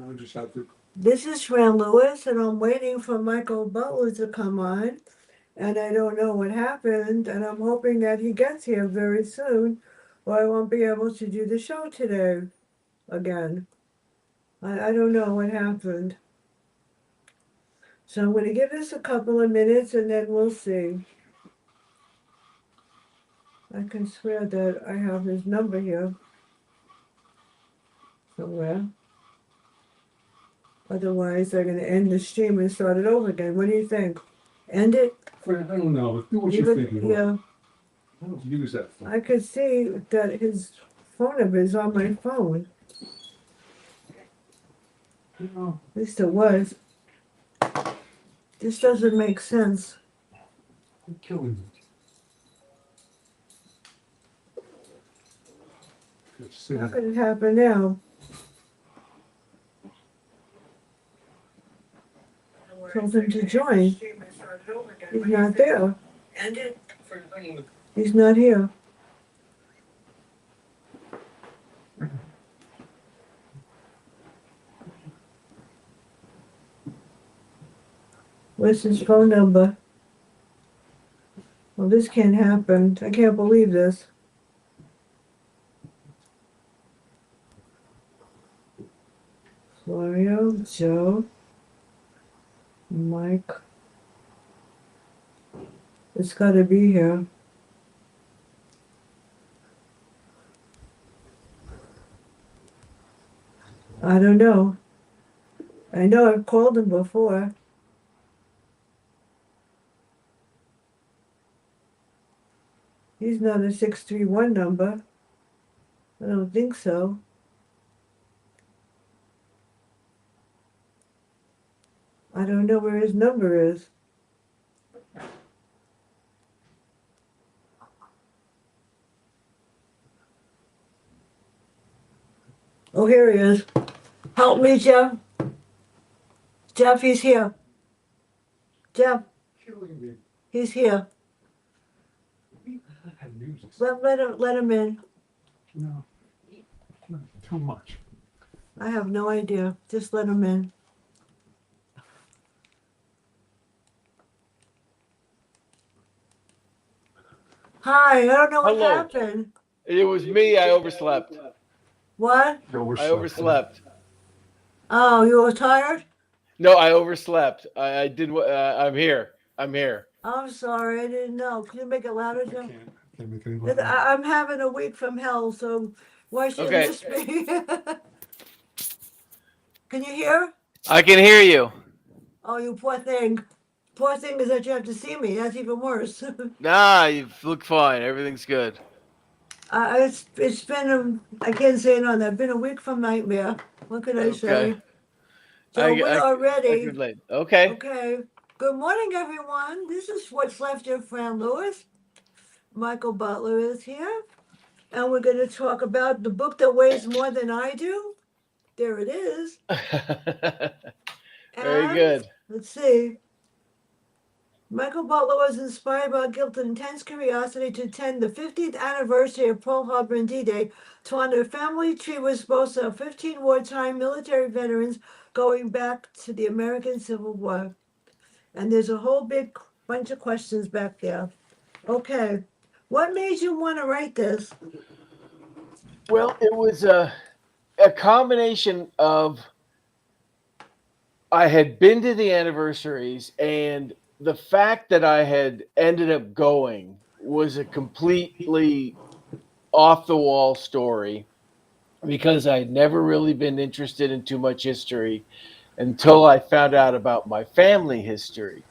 I just have to. This is Fran Lewis, and I'm waiting for Michael Butler to come on. And I don't know what happened, and I'm hoping that he gets here very soon, or I won't be able to do the show today again. I don't know what happened. So I'm going to give this a couple of minutes and then we'll see. I can swear that I have his number here somewhere. Otherwise, they're going to end the stream and start it over again. What do you think? End it? Fran, I don't know. Do what Leave you're it? thinking. Yeah. I don't use that phone. I could see that his phone number is on my phone. You know, At least it was. This doesn't make sense. you're killing me. Just How sad. could it happen now? Told him to join. He's not there. He's not here. What's his phone number? Well, this can't happen. I can't believe this. Florio, Joe, Mike. It's got to be here. I don't know. I know I've called him before. He's not a 631 number. I don't think so. I don't know where his number is. Oh, here he is. Help me, Jeff. Jeff, he's here. Jeff, Killing me. he's here. I had news. Let him in. No, not too much. I have no idea. Just let him in. Hi, I don't know what Hello. happened. It was me. I overslept. What? I overslept. Oh, you were tired? No, I overslept. I did. I'm here. I'm here. I'm sorry, I didn't know. Can you make it louder, I Jeff? can't make any louder. I'm having a week from hell, so why should you Okay. miss me? Can you hear? I can hear you. Oh, you poor thing. Poor thing is that you have to see me. That's even worse. Nah, you look fine. Everything's good. It's been I can't say it on that. Been a week from nightmare. What can I Okay. say? So we I, are I ready. could late. Okay. Okay. Good morning, everyone. This is What's Left of Fran Lewis. Michael Butler is here, and we're going to talk about the book that weighs more than I do. There it is. Very And good. let's see. Michael Butler was inspired by guilt and intense curiosity to attend the 50th anniversary of Pearl Harbor and D-Day to honor a family tree was boasts of 15 wartime military veterans going back to the American Civil War. And there's a whole big bunch of questions back there. Okay. What made you want to write this? Well, it was a combination of I had been to the anniversaries, and the fact that I had ended up going was a completely off the wall story because I had never really been interested in too much history until I found out about my family history.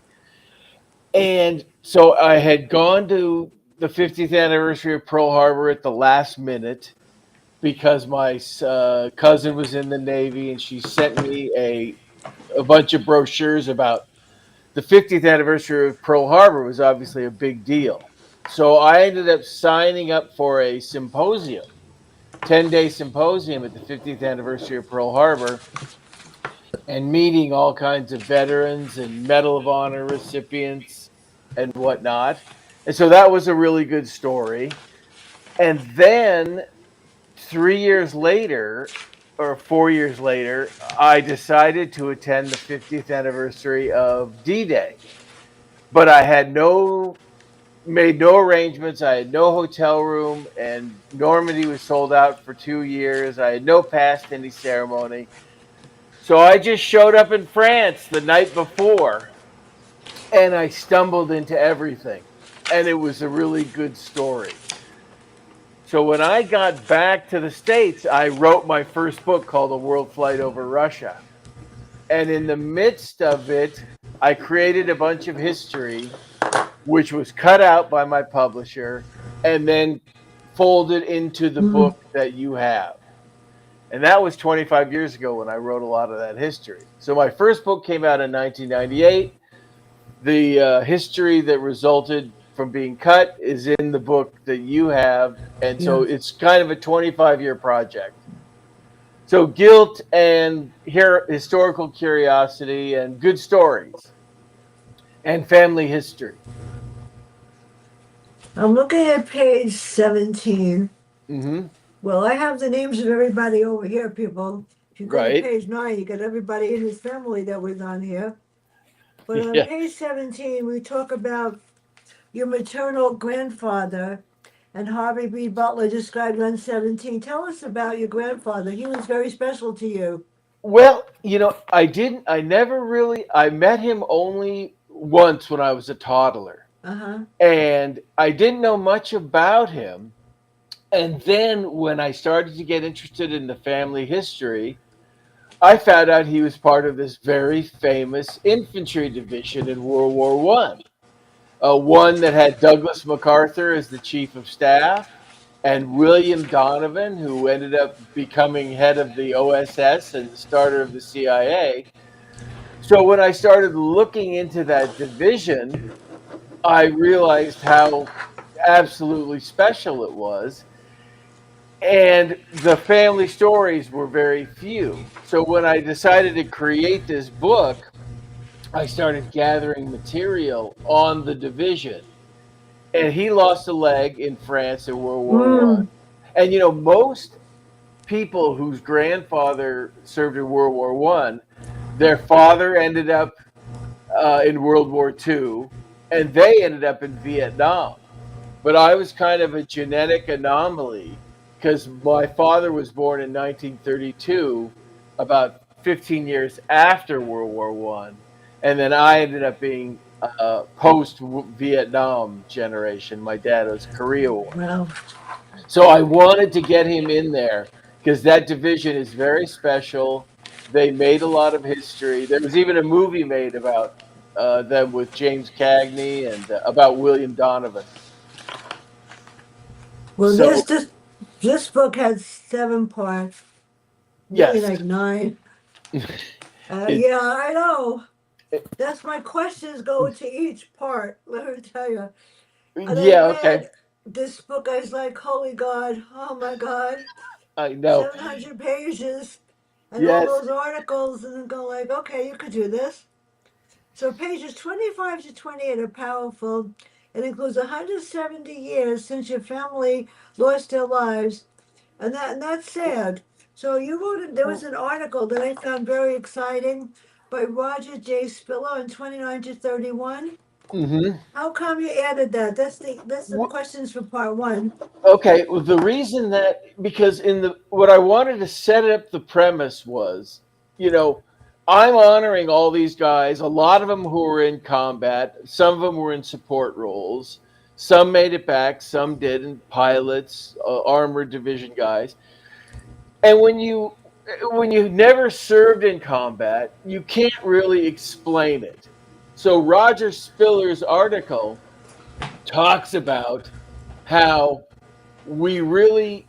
And so I had gone to the 50th anniversary of Pearl Harbor at the last minute because my cousin was in the Navy and she sent me a bunch of brochures about the 50th anniversary of Pearl Harbor was obviously a big deal. So I ended up signing up for a symposium, 10-day symposium at the 50th anniversary of Pearl Harbor and meeting all kinds of veterans and Medal of Honor recipients and whatnot. And so that was a really good story. And then 3 years later, or 4 years later, I decided to attend the 50th anniversary of D-Day, but I had made no arrangements. I had no hotel room, and Normandy was sold out for 2 years. I had no pass to any ceremony. So I just showed up in France the night before, and I stumbled into everything. And it was a really good story. So when I got back to the States, I wrote my first book called A World Flight Over Russia. And in the midst of it, I created a bunch of history, which was cut out by my publisher and then folded into the book that you have. And that was 25 years ago when I wrote a lot of that history. So my first book came out in 1998. The history that resulted from being cut is in the book that you have. And so it's kind of a 25-year project. So guilt and historical curiosity and good stories and family history. I'm looking at page 17. Mm-hmm. Well, I have the names of everybody over here, people. If you go to Right. page 9, you got everybody in his family that was on here. But on Yeah. page 17, we talk about your maternal grandfather, and Harvey B. Butler described on 17. Tell us about your grandfather. He was very special to you. Well, I met him only once when I was a toddler. Uh-huh. And I didn't know much about him. And then when I started to get interested in the family history, I found out he was part of this very famous infantry division in World War One. One that had Douglas MacArthur as the chief of staff and William Donovan, who ended up becoming head of the OSS and the starter of the CIA. So when I started looking into that division, I realized how absolutely special it was. And the family stories were very few. So when I decided to create this book, I started gathering material on the division. And he lost a leg in France in World War One. And most people whose grandfather served in World War One, their father ended up in World War Two, and they ended up in Vietnam. But I was kind of a genetic anomaly because my father was born in 1932, about 15 years after World War One, and then I ended up being post-Vietnam generation. My dad was Korea War. Wow. So I wanted to get him in there because that division is very special. They made a lot of history. There was even a movie made about them with James Cagney and about William Donovan. Well, So- this book has 7 parts. Really Yes. like 9. It- Yeah, I know. That's my questions go to each part. Let me tell you. And Yeah, I okay. read this book. I was like, holy God, oh my God, I know. 700 pages, and Yes. all those articles, and then go like, okay, you could do this. So pages 25 to 28 are powerful. It includes 170 years since your family lost their lives, and that's sad. So you wrote. There was an article that I found very exciting by Roger J. Spiller on 29 to 31. Mm-hmm. How come you added that? That's the questions for part 1. Okay. Well, the reason because what I wanted to set up the premise was, I'm honoring all these guys, a lot of them who were in combat, some of them were in support roles, some made it back, some didn't, pilots, armored division guys. And when you never served in combat, you can't really explain it. So Roger Spiller's article talks about how we really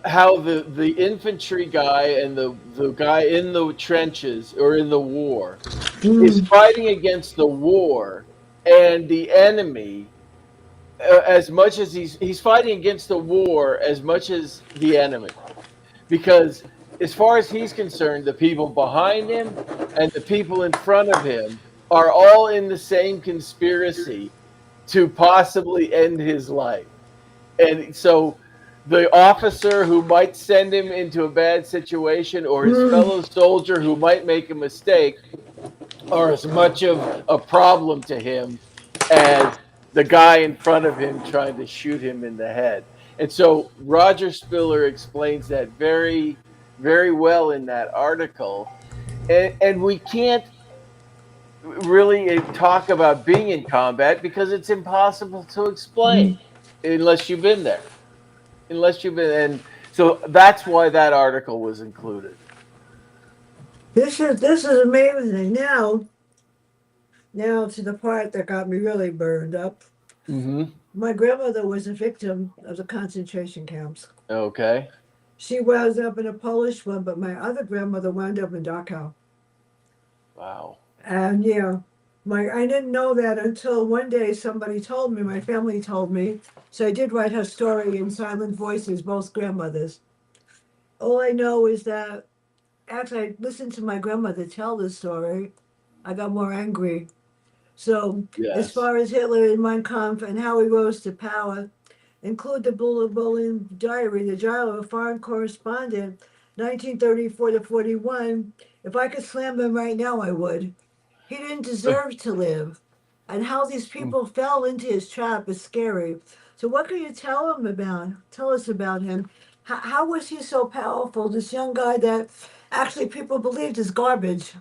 how the infantry guy and the guy in the trenches or in the war is fighting against the war and the enemy as much as he's fighting against the war as much as the enemy, because as far as he's concerned, the people behind him and the people in front of him are all in the same conspiracy to possibly end his life. And so the officer who might send him into a bad situation or his Mm, fellow soldier who might make a mistake are as much of a problem to him as the guy in front of him trying to shoot him in the head. And so Roger Spiller explains that very, very well in that article. And we can't really talk about being in combat because it's impossible to explain mm. unless you've been there. Unless you've been, and so that's why that article was included. This is amazing. Now to the part that got me really burned up. Mm-hmm. My grandmother was a victim of the concentration camps. Okay. She wound up in a Polish one, but my other grandmother wound up in Dachau. Wow. And yeah, my I didn't know that until one day somebody told me, my family told me. So I did write her story in silent voices, both grandmothers. All I know is that after I listened to my grandmother tell this story, I got more angry. So as Yes. far as Hitler and Mein Kampf and how he rose to power, include the Bullet Diary, the diary of a foreign correspondent, 1934 to 41. If I could slam him right now, I would. He didn't deserve to live. And how these people fell into his trap is scary. So what can you tell him about? Tell us about him. How was he so powerful? This young guy that actually people believed is garbage.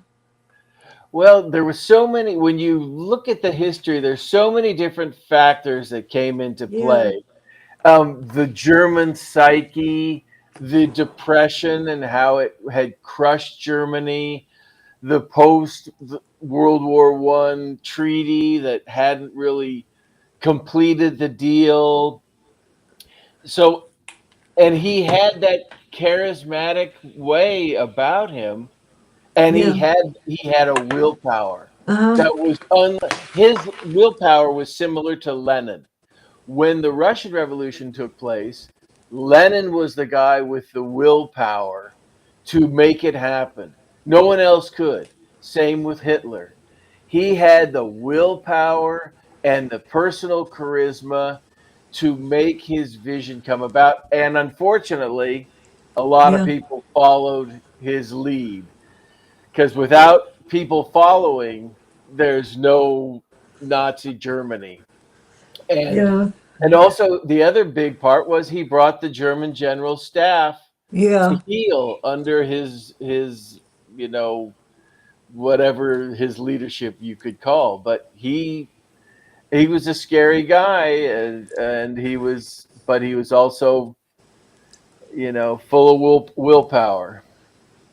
Well, there were so many, when you look at the history, there's so many different factors that came into Yeah, play. The German psyche, the depression and how it had crushed Germany, the post World War One treaty that hadn't really completed the deal. So, and he had that charismatic way about him, and yeah. he had a willpower Uh huh. that was his willpower was similar to Lenin. When the Russian Revolution took place, Lenin was the guy with the willpower to make it happen. No one else could. Same with Hitler. He had the willpower and the personal charisma to make his vision come about. And unfortunately, a lot of Yeah, people followed his lead because without people following, there's no Nazi Germany. And yeah, and also the other big part was he brought the German general staff to yeah, heel under his you know whatever his leadership you could call. But he was a scary guy, and he was also full of willpower.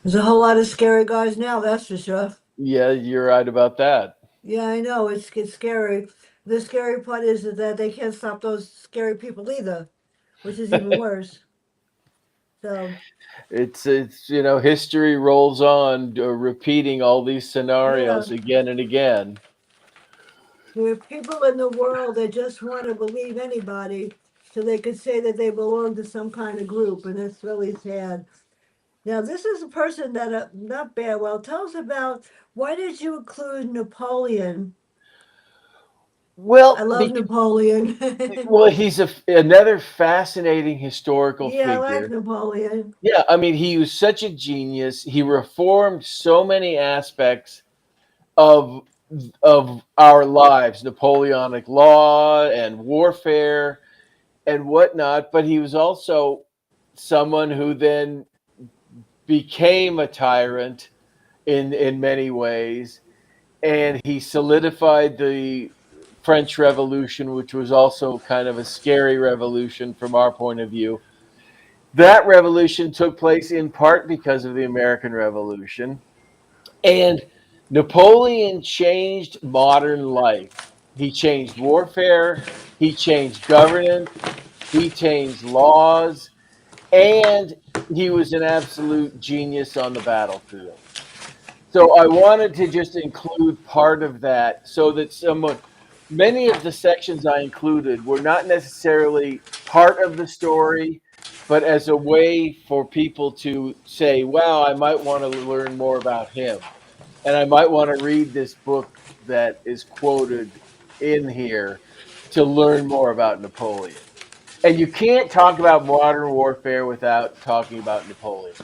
there's a whole lot of scary guys now, that's for sure. Yeah, you're right about that. Yeah, I know. It's scary. The scary part is that they can't stop those scary people either, which is even worse. So, It's history rolls on, repeating all these yeah, scenarios again and again. there are people in the world that just want to believe anybody so they could say that they belong to some kind of group, and it's really sad. Now, this is a person that, not bad. Well, tell us about why did you include Napoleon? I Well, love Napoleon. he's another fascinating historical Yeah, I like figure. Napoleon. Yeah, I mean, he was such a genius. He reformed so many aspects of our lives, Napoleonic law and warfare and whatnot. But he was also someone who then became a tyrant in many ways, and he solidified the French Revolution, which was also kind of a scary revolution from our point of view. That revolution took place in part because of the American Revolution, and Napoleon changed modern life. He changed warfare, he changed governance, he changed laws, and he was an absolute genius on the battlefield. So I wanted to just include part of that so that many of the sections I included were not necessarily part of the story, but as a way for people to say, wow, I might want to learn more about him. And I might want to read this book that is quoted in here to learn more about Napoleon. And you can't talk about modern warfare without talking about Napoleon.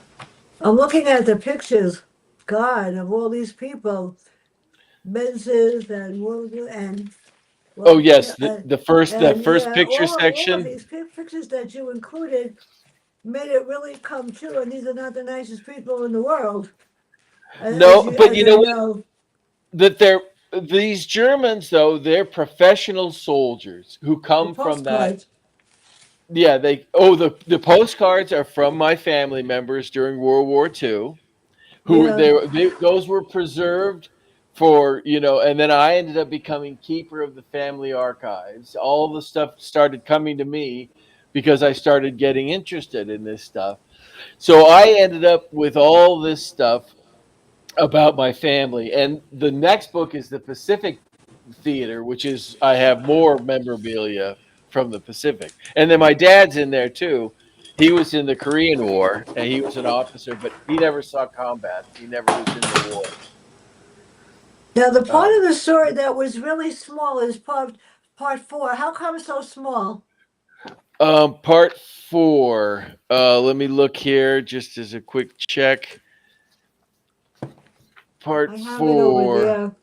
I'm looking at the pictures, God, of all these people, Menzies and William and Oh well, yes, yeah, the and first yeah, picture all of section. these pictures that you included made it really come true. And these are not the nicest people in the world, No, but as you I know what? know. That these Germans though, they're professional soldiers who The come from that. postcards, Yeah, the postcards are from my family members during World War II, who yeah, those were preserved for, and then I ended up becoming keeper of the family archives. All the stuff started coming to me because I started getting interested in this stuff. So I ended up with all this stuff about my family. And the next book is the Pacific Theater, which is I have more memorabilia from the Pacific. And then my dad's in there too. He was in the Korean War and he was an officer, but he never saw combat. He never was in the war. now the part Um, of the story that was really small is part four. How come so small? Part four. Let me look here just as a quick check. I Part have it over four. there.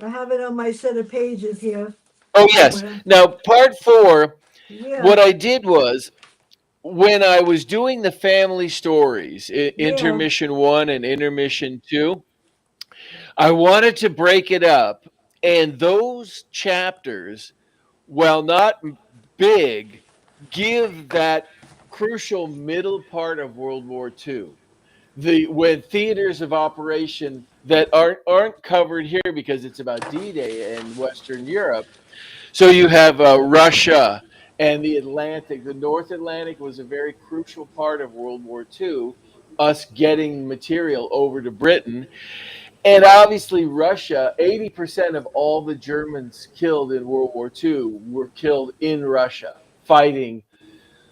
I have it on my set of pages here. Oh, yes. Somewhere. Now, part four, Yeah, what I did was when I was doing the family stories, yeah, intermission one and intermission two, I wanted to break it up. And those chapters, while not big, give that crucial middle part of World War II. The when theaters of operation that aren't covered here because it's about D-Day in Western Europe. So you have Russia and the Atlantic. The North Atlantic was a very crucial part of World War II, us getting material over to Britain. And obviously, Russia, 80% of all the Germans killed in World War II were killed in Russia, fighting,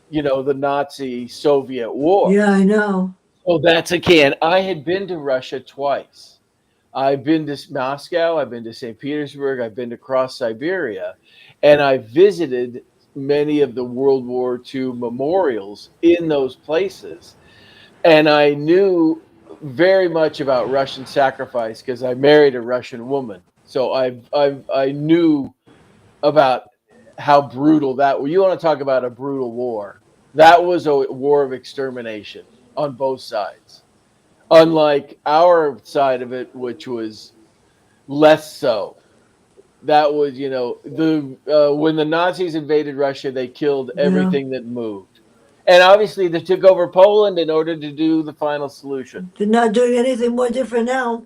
the Nazi Soviet war. yeah, I know. So that's a can. I had been to Russia twice. I've been to Moscow, I've been to St. Petersburg, I've been to across Siberia, and I visited many of the World War II memorials in those places. And I knew very much about Russian sacrifice because I married a Russian woman. So I knew about how brutal that was. You want to talk about a brutal war. That was a war of extermination on both sides. Unlike our side of it, which was less so. That was, the when the Nazis invaded Russia, they killed Yeah, everything that moved, and obviously they took over Poland in order to do the final solution. they're not doing anything more different now.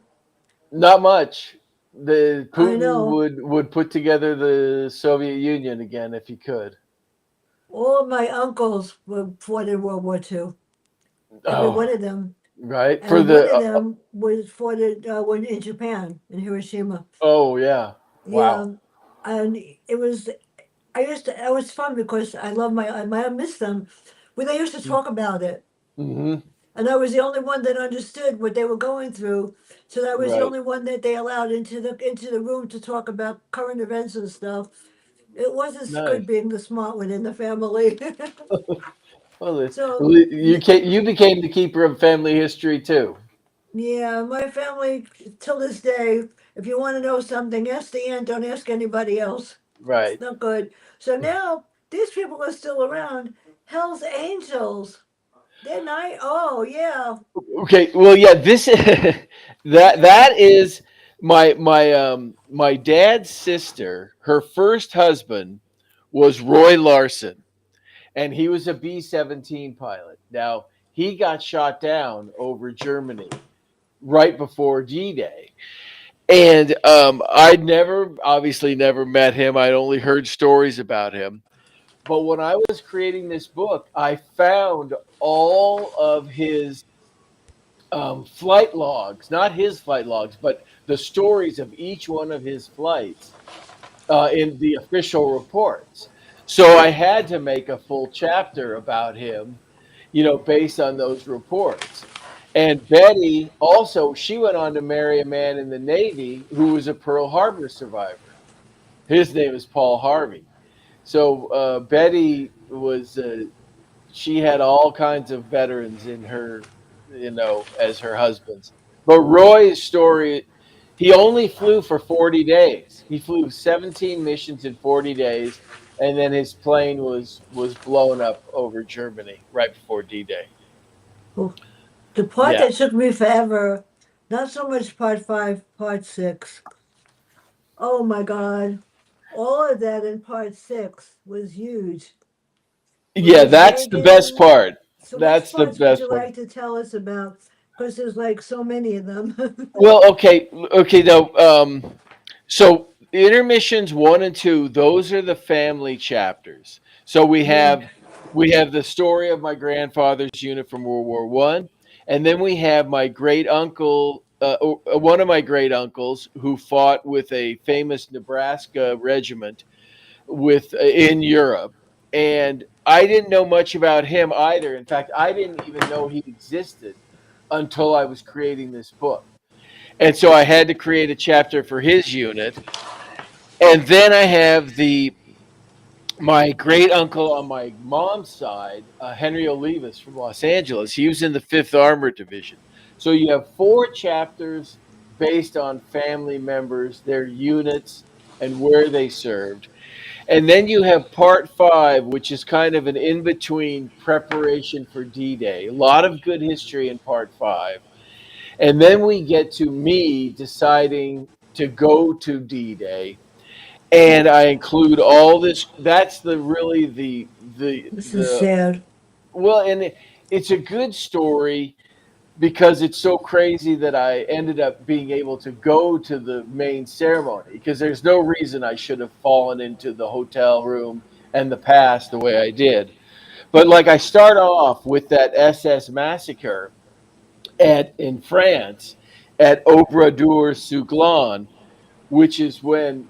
Not much. The I Putin know. would put together the Soviet Union again if he could. All of my uncles were fought in World War II. Every one Oh, of them, right for and one the of them was fought when in Japan in Hiroshima. oh yeah, wow. Yeah, and it was. I used to. It was fun because I love I miss them. When they used to talk about it, Hmm. and I was the only one that understood what they were going through. So I was the Right, only one that they allowed into the room to talk about current events and stuff. It wasn't nice. good being the smart one in the family. Well, So you became the keeper of family history too. yeah, my family till this day, if you want to know something, ask the aunt, don't ask anybody else. It's Right. not good. So now these people are still around. Hell's Angels. They're nice. Oh yeah. Okay. Well, yeah. This that is my dad's sister. Her first husband was Roy Larson, and he was a B-17 pilot. Now he got shot down over Germany right before D-Day, and I'd obviously never met him. I'd only heard stories about him. But when I was creating this book, I found all of his flight logs, not his flight logs, but the stories of each one of his flights in the official reports. So I had to make a full chapter about him, based on those reports. And Betty also, she went on to marry a man in the Navy who was a Pearl Harbor survivor. His name is Paul Harvey. So Betty was she had all kinds of veterans in her, as her husbands. But Roy's story, he only flew for 40 days. He flew 17 missions in 40 days, and then his plane was blown up over Germany right before D-Day. Well, the part Yeah. that took me forever, not so much part five, part six. Oh my God. All of that in part six was huge. Yeah, Ronald that's the best Reagan. part. So which That's the parts would best you part. like to tell us about? Because there's like so many of them. Well, okay, though. So intermissions one and two, those are the family chapters. So Yeah. we have the story of my grandfather's unit from World War One, and then we have my great uncle, one of my great uncles who fought with a famous Nebraska regiment in Europe, and I didn't know much about him either. In fact, I didn't even know he existed until I was creating this book. And so I had to create a chapter for his unit. And then I have the my great uncle on my mom's side, Henry Olivas from Los Angeles. He was in the Fifth Armored Division. So you have four chapters based on family members, their units, and where they served. And then you have part five, which is kind of an in between preparation for D Day. A lot of good history in part five. And then we get to me deciding to go to D Day. And I include all this. That's the really This is the sad. well, and it's a good story because it's so crazy that I ended up being able to go to the main ceremony because there's no reason I should have fallen into the hotel room and the past the way I did. But like I start off with that SS massacre in France at Obra-Dur-Souglon, which is when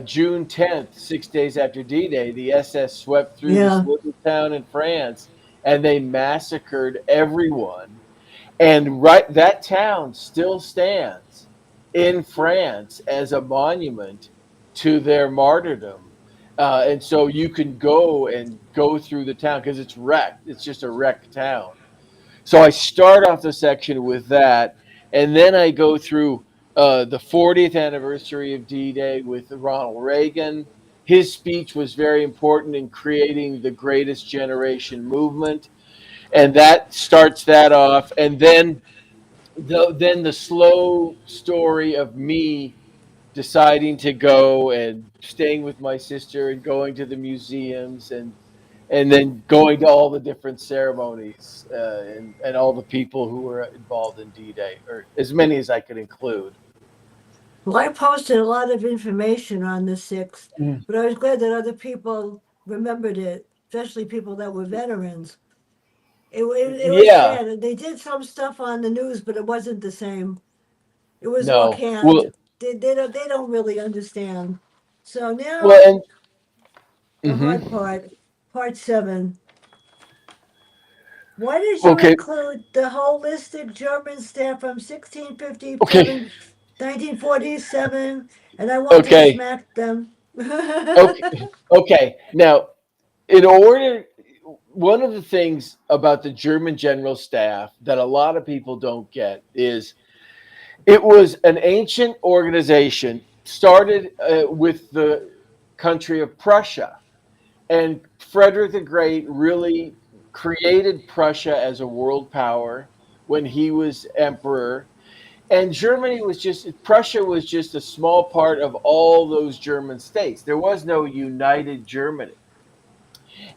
June 10th, 6 days after D-Day, the SS swept through this Yeah. little town in France and they massacred everyone. And right, that town still stands in France as a monument to their martyrdom. And so you can go through the town because it's wrecked. It's just a wrecked town. So I start off the section with that, and then I go through the 40th anniversary of D-Day with Ronald Reagan. His speech was very important in creating the Greatest Generation movement, and that starts that off. And then the slow story of me deciding to go and staying with my sister and going to the museums and then going to all the different ceremonies and all the people who were involved in D-Day, or as many as I could include. Well, I posted a lot of information on the sixth, Mm. but I was glad that other people remembered it, especially people that were veterans. It was Yeah, sad. They did some stuff on the news, but it wasn't the same. It was all no. Well, canned. They don't really understand. So well, now and the hard hmm part, part seven. Why did you okay, include the holistic German staff from 1657, okay, 1947, and I want to okay, smack them? okay, okay. Now, in order, one of the things about the German general staff that a lot of people don't get is it was an ancient organization started with the country of Prussia. And Frederick the Great really created Prussia as a world power when he was emperor. And Prussia was just a small part of all those German states. There was no united Germany.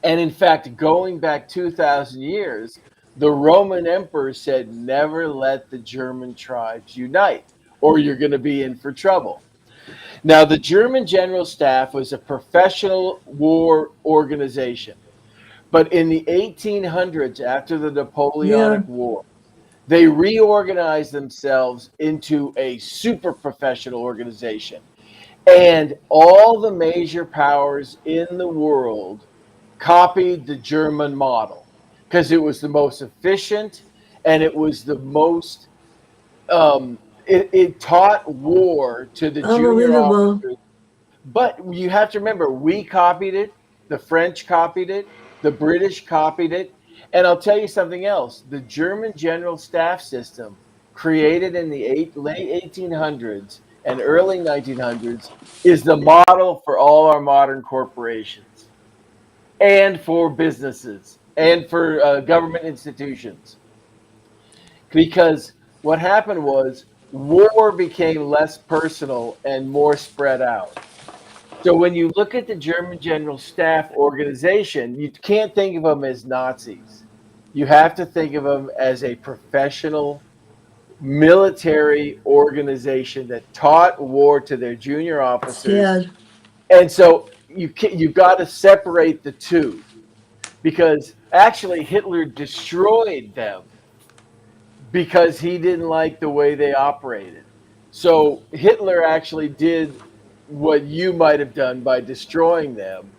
And in fact, going back 2,000 years, the Roman emperor said, never let the German tribes unite, or you're going to be in for trouble. Now, the German General Staff was a professional war organization, but in the 1800s, after the Yeah. Napoleonic War, they reorganized themselves into a super professional organization. And all the major powers in the world copied the German model because it was the most efficient and it was the most, it taught war to the junior Unbelievable. officers. But you have to remember, we copied it, the French copied it, The British copied it. And I'll tell you something else. The German general staff system, created in the late 1800s and early 1900s, is the model for all our modern corporations and for businesses and for government institutions. Because what happened was war became less personal and more spread out. So when you look at the German General Staff organization, you can't think of them as Nazis. You have to think of them as a professional military organization that taught war to their junior officers. Scared. And so you've got to separate the two, because actually Hitler destroyed them because he didn't like the way they operated. So Hitler actually did what you might have done by destroying them,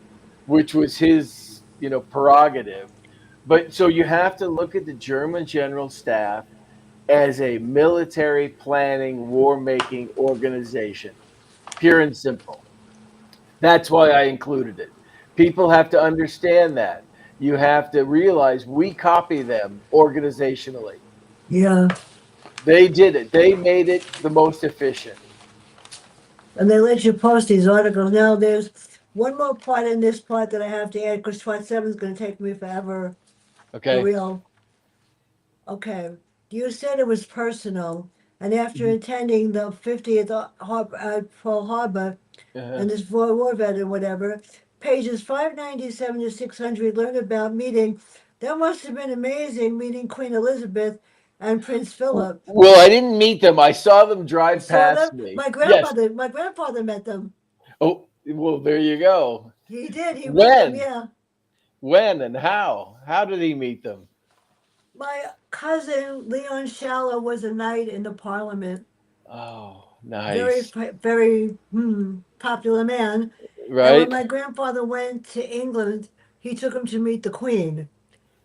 which was his, prerogative. But so you have to look at the German general staff as a military planning, war making organization, pure and simple. That's why I included it. People have to understand that. You have to realize we copy them organizationally. Yeah. They did it. They made it the most efficient. And they let you post these articles. Now there's one more part in this part that I have to add because 27 is going to take me forever for Okay. real. Okay. You said it was personal. And after Mhm. attending the 50th Pearl Harbor Uh-huh. and this war vet and whatever, pages 597 to 600 learn about meeting. That must have been amazing meeting Queen Elizabeth and Prince Philip. Well, I didn't meet them. I saw them drive Saw them? past me. My Yes. grandfather met them. Oh, well, there you go. He did. He met them, When? yeah. When and how? How did he meet them? My cousin Leon Shallow was a knight in the Parliament. Oh, Very, nice. very popular man. And when Right? my grandfather went to England, he took him to meet the Queen.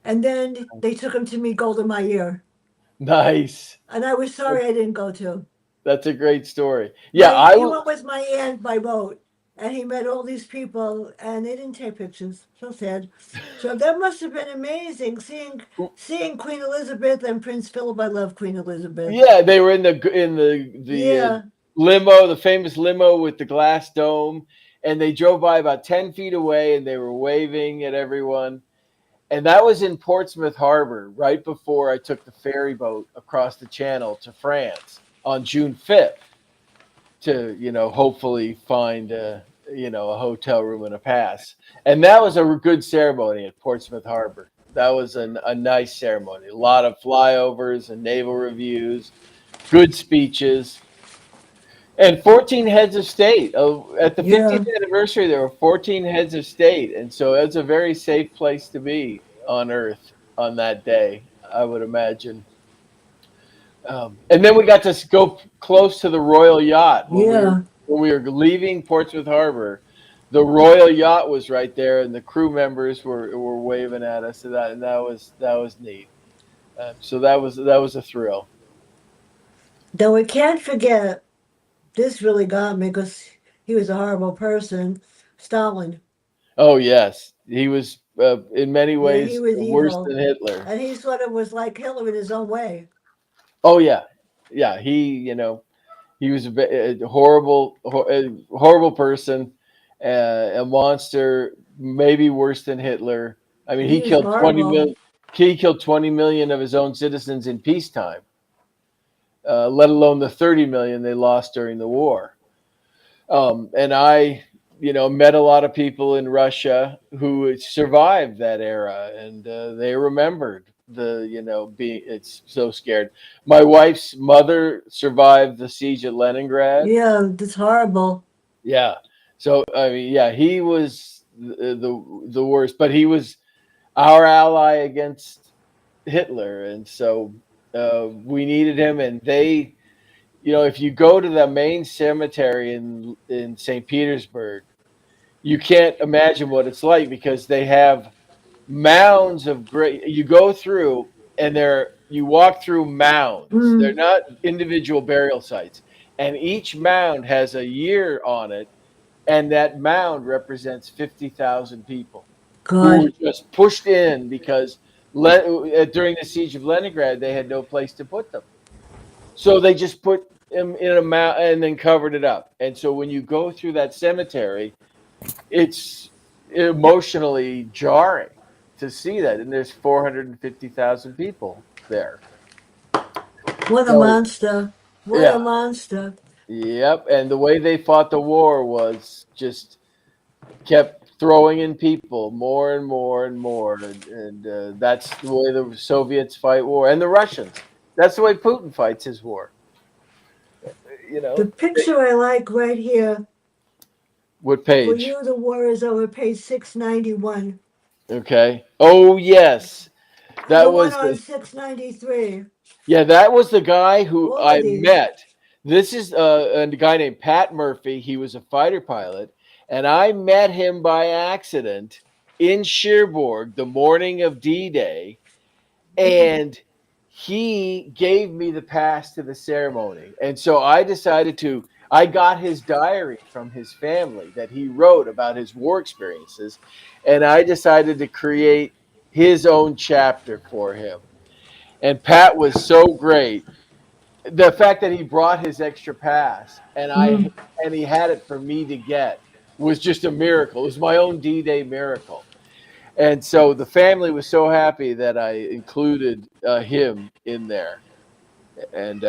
And then they took him to meet Golda Meir. Nice. And I was sorry I didn't go to. That's a great story. Yeah, He went with my aunt by boat. And he met all these people, and they didn't take pictures. So sad. So that must have been amazing seeing Queen Elizabeth and Prince Philip. I love Queen Elizabeth. Yeah, they were in the Yeah, limo, the famous limo with the glass dome, and they drove by about 10 feet away, and they were waving at everyone. And that was in Portsmouth Harbor, right before I took the ferry boat across the channel to France on June 5th to, hopefully find a hotel room and a pass. And that was a good ceremony at Portsmouth Harbor. That was a nice ceremony. A lot of flyovers and naval reviews, good speeches, and 14 heads of state. At the yeah. 50th anniversary, there were 14 heads of state. And so it's a very safe place to be on Earth on that day, I would imagine. And then we got to go close to the Royal Yacht Yeah. when we were leaving Portsmouth Harbor. The Royal Yacht was right there, and the crew members were waving at us, and that was neat. So that was a thrill. Though we can't forget, this really got me because he was a horrible person. Stalin. Oh yes, he was in many Yeah, he ways was worse evil. than Hitler. And he sort of was like Hitler in his own way. Oh yeah, yeah. He was a horrible person, a monster, maybe worse than Hitler. I mean, He was horrible. He killed 20 million of his own citizens in peacetime, let alone the 30 million they lost during the war. And I, met a lot of people in Russia who survived that era, and they remembered being it's so scared. My wife's mother survived the siege at Leningrad. Yeah, that's horrible. Yeah. So I mean, yeah, he was the worst, but he was our ally against Hitler, and so we needed him. And they, if you go to the main cemetery in St. Petersburg, you can't imagine what it's like because they have mounds of great. You go through, and you walk through mounds. They're Mm. not individual burial sites, and each mound has a year on it, and that mound represents 50,000 people. who were God. just pushed in because during the siege of Leningrad, they had no place to put them. So they just put them in a mount and then covered it up. And so when you go through that cemetery, it's emotionally jarring to see that. And there's 450,000 people there. What a So, monster. What yeah, a monster. yep. And the way they fought the war was just kept throwing in people more and more and more. And that's the way the Soviets fight war. And the Russians. That's the way Putin fights his war. You The know, picture I like right here, what for page? you, the war is over, page 691. Okay. Oh, yes. The That one was on the 693. Yeah, that was the guy who All of I these. met. This is a guy named Pat Murphy. He was a fighter pilot, and I met him by accident in Cherbourg the morning of D-Day, and he gave me the pass to the ceremony. And so I got his diary from his family that he wrote about his war experiences, and I decided to create his own chapter for him. And Pat was so great. The fact that he brought his extra pass Mm. and he had it for me to get was just a miracle. It was my own D-Day miracle. And so the family was so happy that I included him in there. And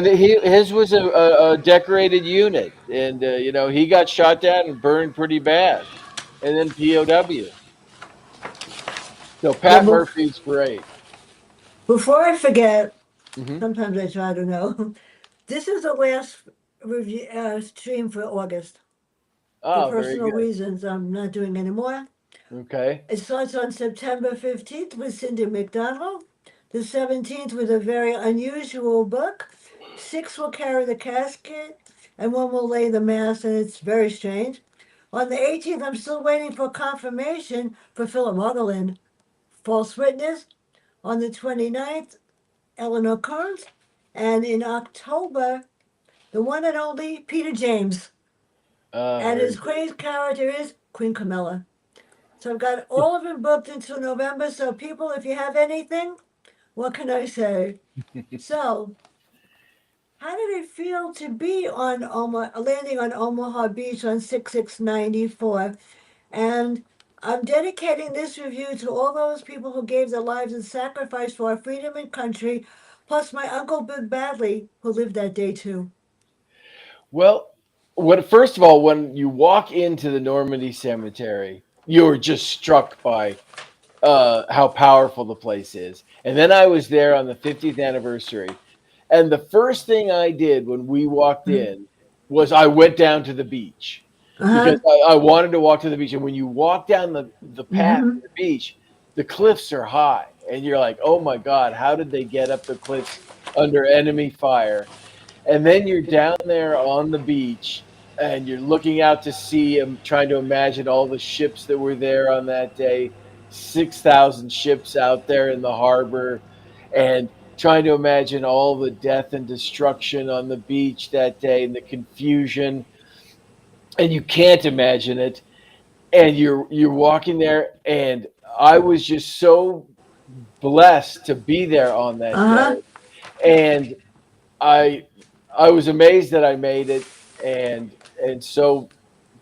his was a decorated unit, and he got shot down and burned pretty bad, and then POW. So Well, Pat Murphy's great. before I forget, Hmm. sometimes I try to know. This is the last review stream for August. For Oh, very personal good. reasons, I'm not doing anymore. Okay. It starts on September 15th with Cindy McDonald. The 17th with a very unusual book. Six will carry the casket, and one will lay the mass, and it's very strange. On the 18th, I'm still waiting for confirmation for Philip Motherland, False Witness. On the 29th, Eleanor Kearns. And in October, the one and only Peter James. And Very his good. queen's character is Queen Camilla. So I've got all of them booked until November. So people, if you have anything, what can I say? So, how did it feel to be on landing on Omaha Beach on 6694? And I'm dedicating this review to all those people who gave their lives in sacrifice for our freedom and country, plus my uncle Big Badley, who lived that day too. Well, first of all, when you walk into the Normandy Cemetery, you're just struck by how powerful the place is. And then I was there on the 50th anniversary, and the first thing I did when we walked in was I went down to the beach Uh huh. because I wanted to walk to the beach. And when you walk down the path to Mm-hmm. the beach, the cliffs are high, and you're like, "Oh my God, how did they get up the cliffs under enemy fire?" And then you're down there on the beach and you're looking out to sea and trying to imagine all the ships that were there on that day, 6,000 ships out there in the harbor, and trying to imagine all the death and destruction on the beach that day and the confusion. And you can't imagine it. And you're walking there, and I was just so blessed to be there on that Uh day. huh. And I I was amazed that I made it, and so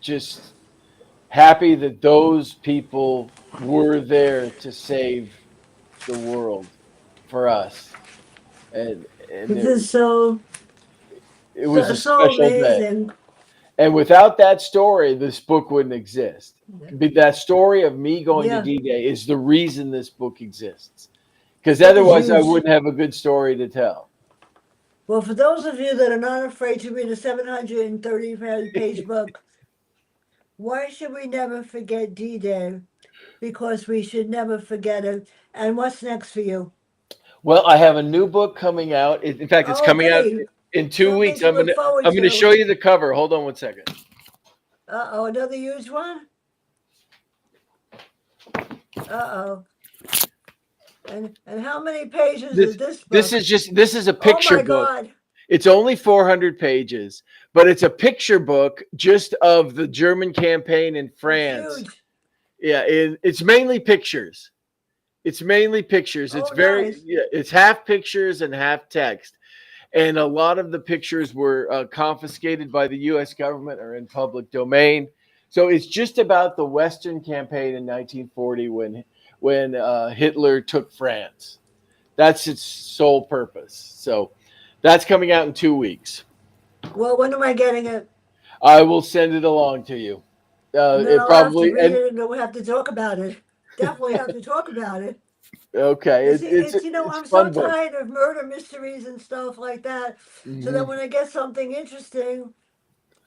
just happy that those people were there to save the world for us. And This it, is so it was a so special day. amazing. And without that story, this book wouldn't exist. That story of me going to Yeah, D-Day is the reason this book exists. Because it was otherwise, I huge. wouldn't have a good story to tell. Well, for those of you that are not afraid to read a 730-page book, why should we never forget D-Day? Because we should never forget it. And what's next for you? Well, I have a new book coming out. In fact, it's Oh, coming out goody. in two Something weeks. to look forward I'm gonna to. show you the cover. Hold on one second. Uh-oh, another huge one? Uh-oh. And how many pages is This this this book? is this is a Oh picture my book. God. It's only 400 pages, but it's a picture book just of the German campaign in It's France. huge. Yeah, it's mainly pictures. It's mainly pictures. It's Oh, nice. it's half pictures and half text. And a lot of the pictures were confiscated by the U.S. government or in public domain. So it's just about the Western campaign in 1940 when Hitler took France. That's its sole purpose. So that's coming out in 2 weeks. Well, when am I getting it? I will send it along to you. And then It I'll have to probably read and it and we'll have to talk about it. Definitely have to talk about it. okay, It's it's I'm a so fun book. tired of murder mysteries and stuff like that. So that Mhm. when I get something interesting,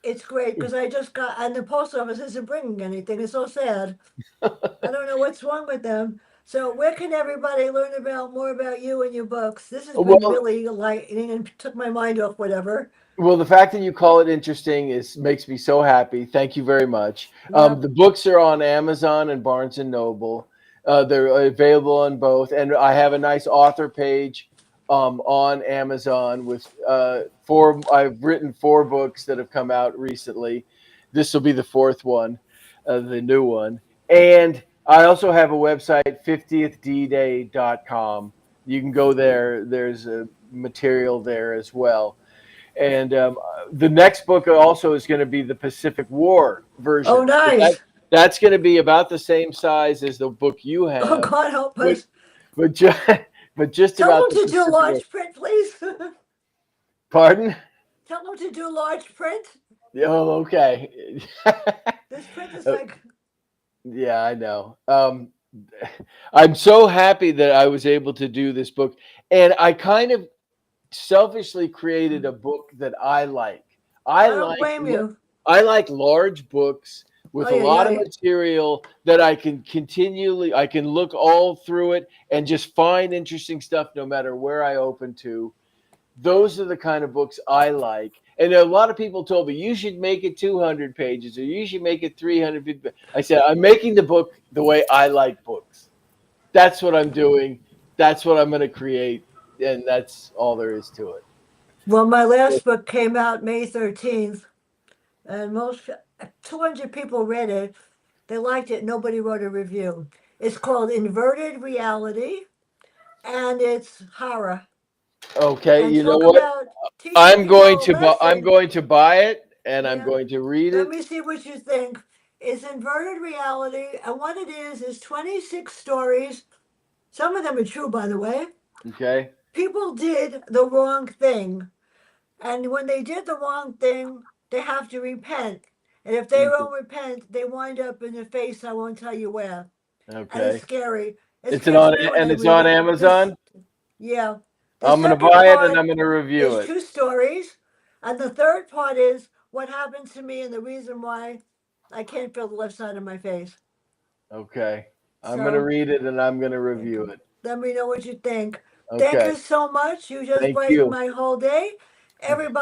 it's great because I just got, and the post office isn't bringing anything. It's so sad. I don't know what's wrong with them. So where can everybody learn about more about you and your books? This has been Well, really enlightening and took my mind off whatever. Well, the fact that you call it interesting is makes me so happy. Thank you very much. Yep. The books are on Amazon and Barnes and Noble. They're available on both, and I have a nice author page on Amazon with four. I've written 4 books that have come out recently. This will be the 4th one, the new one, and I also have a website, 50thdday.com. You can go there. There's material there as well. And the next book also is going to be the Pacific War Oh, version. So nice. that's going to be about the same size as the book you Oh, have, God help but us. but just but just Tell about them the to do Pacific War. large print, please. Pardon? Tell them to do large print. Oh, okay. This print is like, Yeah, I know. I'm so happy that I was able to do this book, and I kind of selfishly created a book that I like. I I don't like blame you. I like large books Oh, with a yeah, lot of yeah. material that I can look all through it and just find interesting stuff no matter where I open to. Those are the kind of books I like. And a lot of people told me you should make it 200 pages or you should make it 350. I said I'm making the book the way I like books. That's what I'm doing. That's what I'm going to create, and that's all there is to it. Well, my last book came out May 13th, and 200 people read it. They liked it. Nobody wrote a review. It's called Inverted Reality, and it's horror. Okay, And you know talk what? about teaching people a I'm lesson. going to buy it and I'm Yeah. going to read Let it. me see what you think. It's Inverted Reality, and what it is 26 stories. Some of them are true, by the way. Okay. People did the wrong thing. And when they did the wrong thing, they have to repent. And if they don't repent, they wind up in a face I won't tell you where. And it's Okay. scary. It scares me when I It's read on it. This, Amazon. yeah. The I'm gonna second buy it and part I'm gonna review is it. 2 stories. And the third part is what happened to me and the reason why I can't feel the left side of my face. Okay. I'm gonna So read it and I'm gonna review it. let me know what you think. Thank Okay. you so much. You just Thank brightened you. my whole day. Everybody.